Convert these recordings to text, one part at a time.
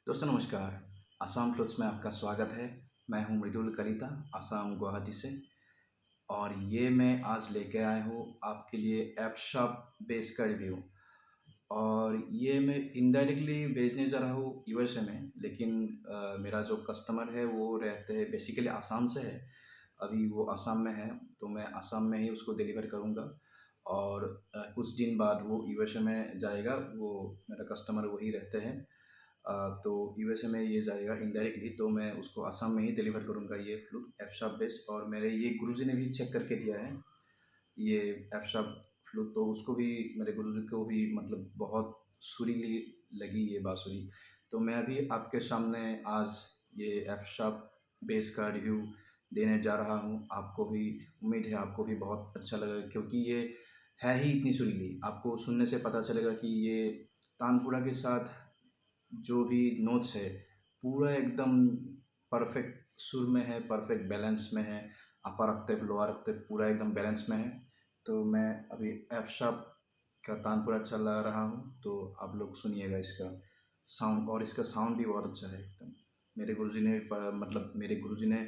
दोस्तों नमस्कार। आसाम फ्लूट्स में आपका स्वागत है। मैं हूं मृदुल कलिता, आसाम गुवाहाटी से। और ये मैं आज लेके आया हूँ आपके लिए ऐप शॉप बेस का रिव्यू। और ये मैं इनडायरेक्टली भेजने जा रहा हूँ यूएसए में, लेकिन मेरा जो कस्टमर है वो रहते हैं बेसिकली आसाम से है। अभी वो आसाम में है, तो मैं आसाम में ही उसको डिलीवर करूँगा। और कुछ दिन बाद वो यूएसए में जाएगा। वो मेरा कस्टमर वही रहते हैं। तो यूएसए में ये जाएगा इनडायरेक्टली, तो मैं उसको असम में ही डिलीवर करूँगा ये फ्लूट एफशॉप बेस। और मेरे ये गुरुजी ने भी चेक करके दिया है ये एफशॉप फ्लूट, तो उसको भी, मेरे गुरुजी को भी मतलब बहुत सुरीली लगी ये बांसुरी। तो मैं अभी आपके सामने आज ये एफशॉप बेस का रिव्यू देने जा रहा हूँ। आपको भी उम्मीद है आपको भी बहुत अच्छा लगेगा, क्योंकि ये है ही इतनी सुरीली। आपको सुनने से पता चलेगा कि ये तानपुरा के साथ जो भी नोट्स है पूरा एकदम परफेक्ट सुर में है, परफेक्ट बैलेंस में है। अपर ऑक्टेव लोअर ऑक्टेव पूरा एकदम बैलेंस में है। तो मैं अभी एफ शार्प का तानपुरा चला रहा हूँ, तो आप लोग सुनिएगा इसका साउंड। और इसका साउंड भी बहुत अच्छा है एकदम। मेरे गुरुजी ने मतलब मेरे गुरुजी ने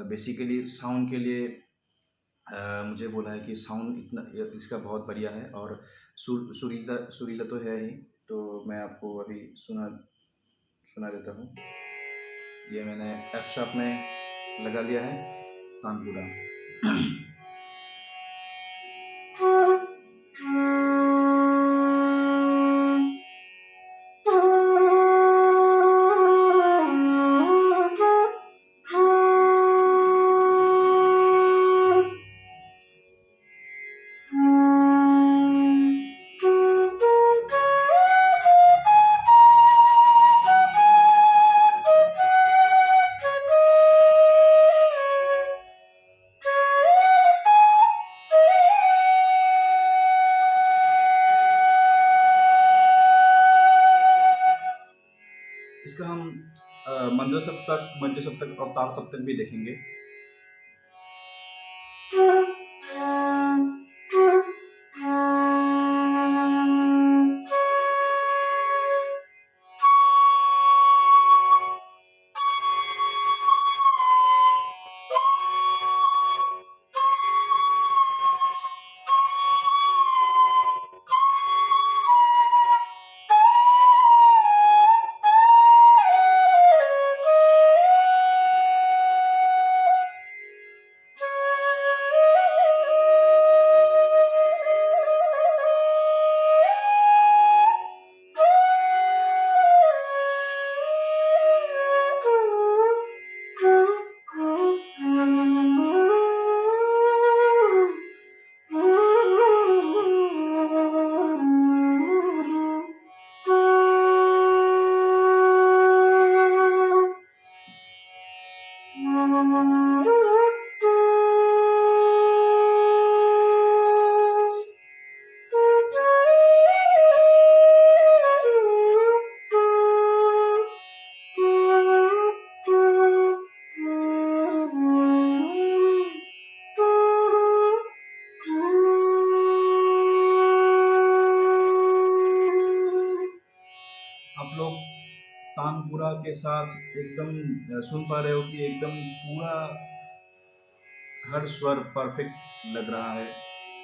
बेसिकली साउंड के लिए मुझे बोला है कि साउंड इतना इसका बहुत बढ़िया है। और सुरीला सुरीला तो है ही। तो मैं आपको अभी सुना देता हूँ। ये मैंने एफ शॉप में लगा लिया है तानपुरा। इसका हम मंद्र सप्तक, मध्य सप्तक और ताल सप्तक भी देखेंगे। आप लोग तानपुरा के साथ एकदम सुन पा रहे हो कि एकदम पूरा हर स्वर परफेक्ट लग रहा है।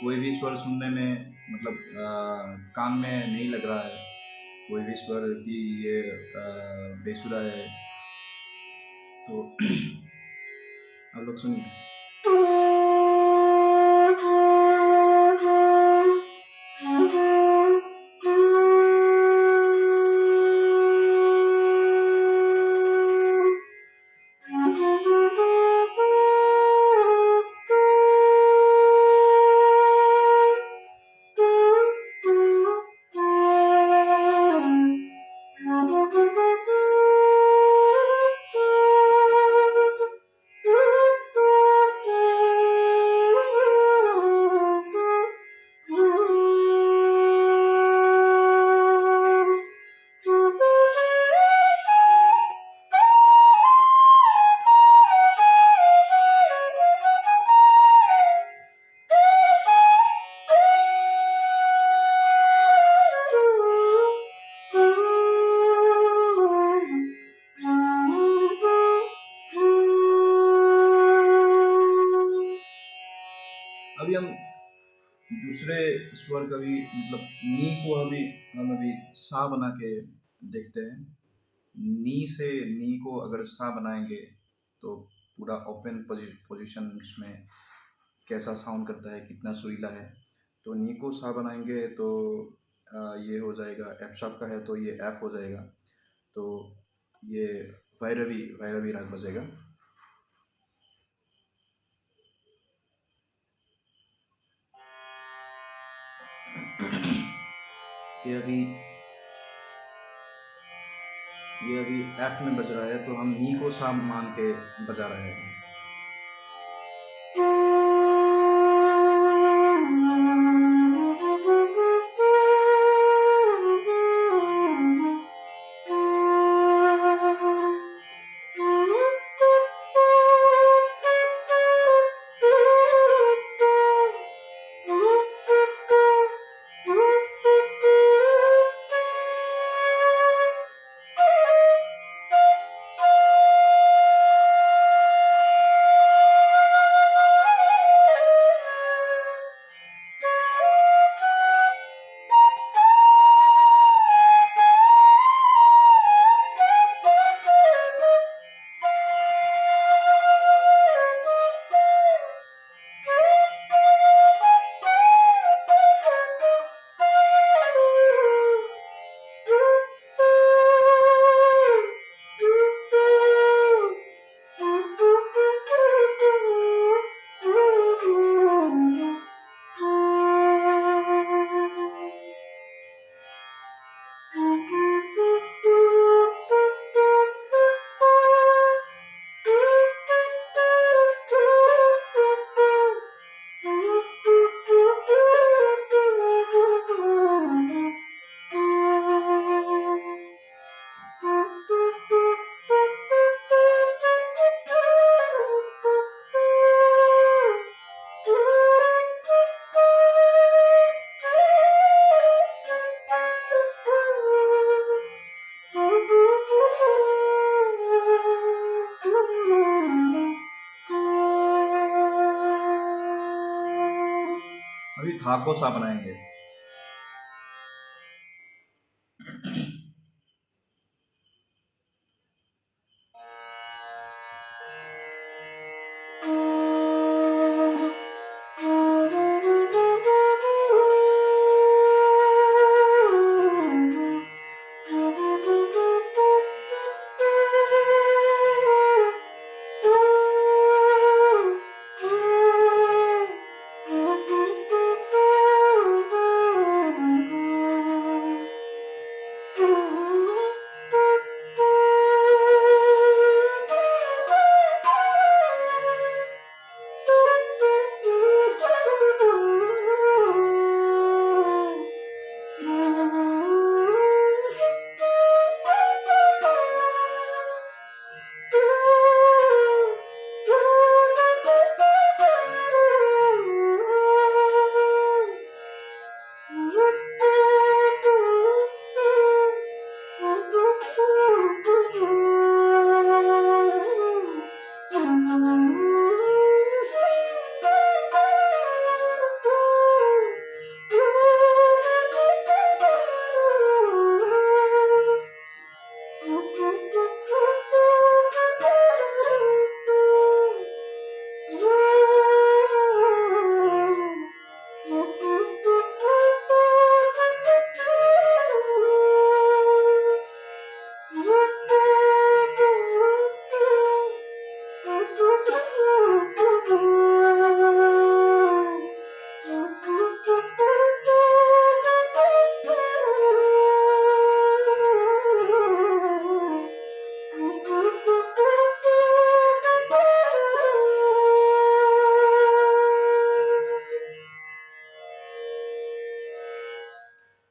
कोई भी स्वर सुनने में मतलब कान में नहीं लग रहा है कोई भी स्वर कि ये बेसुरा है। तो आप लोग सुनिए। अभी हम दूसरे स्वर का भी मतलब नी को अभी हम अभी सा बना के देखते हैं। नी से नी को अगर सा बनाएंगे तो पूरा ओपन पोजीशन में कैसा साउंड करता है, कितना सुरीला है। तो नी को सा बनाएंगे तो ये हो जाएगा, एफ शार्प का है तो ये एफ हो जाएगा। तो ये भैरवी भैरवी राग बजेगा। ये अभी ये अभी एफ में बज रहा है तो हम नी को सा मान के बजा रहे हैं। अभी था को सा बनाएंगे।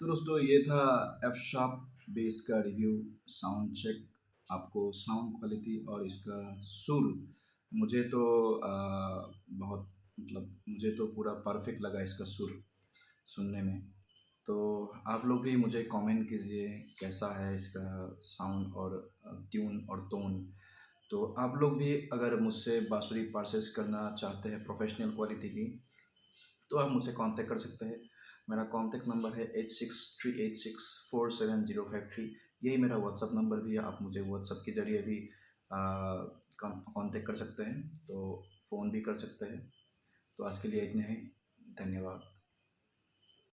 तो दोस्तों ये था एफ शार्प बेस का रिव्यू, साउंड चेक। आपको साउंड क्वालिटी और इसका सुर मुझे तो बहुत मतलब मुझे तो पूरा परफेक्ट लगा इसका सुर सुनने में। तो आप लोग भी मुझे कमेंट कीजिए कैसा है इसका साउंड और ट्यून और टोन। तो आप लोग भी अगर मुझसे बांसुरी परचेस करना चाहते हैं प्रोफेशनल क्वालिटी की, तो आप मुझसे कांटेक्ट कर सकते हैं। मेरा कांटेक्ट नंबर है 8638647053। यही मेरा व्हाट्सअप नंबर भी है, आप मुझे व्हाट्सअप के ज़रिए भी कांटेक्ट कर सकते हैं, तो फ़ोन भी कर सकते हैं। तो आज के लिए इतने ही। धन्यवाद।